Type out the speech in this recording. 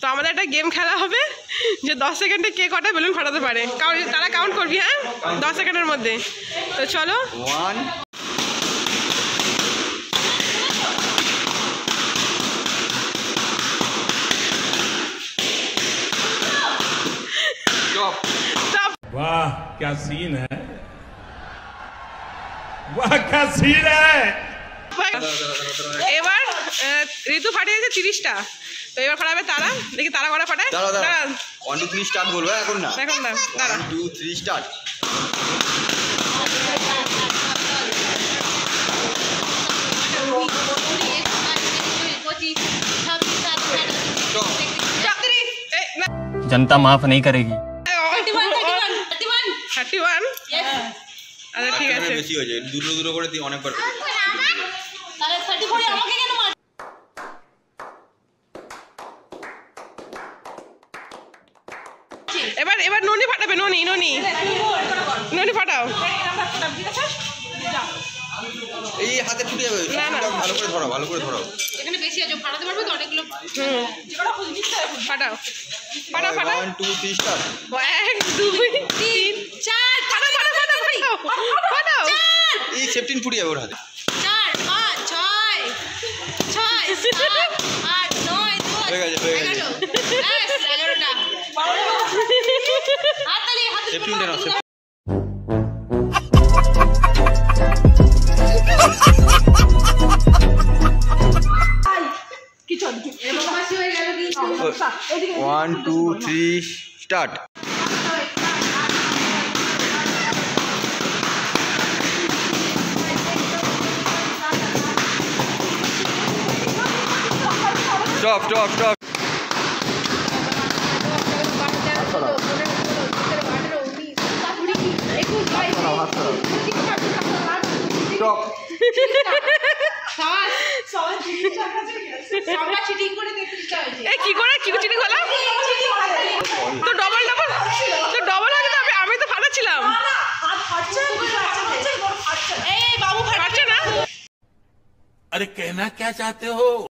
তো আমাদের একটা গেম খেলা হবে যে 10 সেকেন্ডে কে কটা বেলুন ফাটাতে পারে, তারা কাউন্ট করবি। হ্যাঁ, 10 সেকেন্ডের মধ্যে। তো চলো। 1 स्टॉप। वाह क्या सीन है, वाह क्या सीन है। এবার ঋতু ফাটিয়েছে 30টা। তো এবার ফাটাবে তারা। দেখি তারা কটা ফাটায়। দাঁড়া 1 2 3 স্টার্ট বলবো এখন না, এখন না, দাঁড়া। 1 2 3 স্টার্ট। जनता माफ नहीं करेगी। 31। আচ্ছা ঠিক আছে, বেশি হয়ে যায়, দুটো দুটো করে দিই অনেকবার। এবার এবার ননি ফাটাবে। ননি ননি ননি ফাটাও। এই হাতে ফুটে যাবে, না, না। ভালো করে ধরো, ভালো করে ধরো। এখানে বেশি আছে, ফাটাতে পারবে তো অনেকগুলো। ফাটাও ফাটাও ফাটাও। 1 2 3 স্টার্ট। 1 2 3 4 ফাটাও ফাটাও ফাটাও ফাটাও। এই 17 ফুটে যাবে ওর হাতে। 4 5 6 6 7 8 9 10 হয়ে গেছে, হয়ে গেছে। 11টা। হাততালি 17 না, 17। হাসি হয়ে গেল কিন্তু। 1 2 3 start. Stop stop stop. Stop. কি করে কি চিঠি খোলা? তো ডবল ডবল, তো ডবল আগে তো আমি তো ফাটাচ্ছিলাম। এই বাবু ফাটছে না। अरे कहना क्या चाहते हो?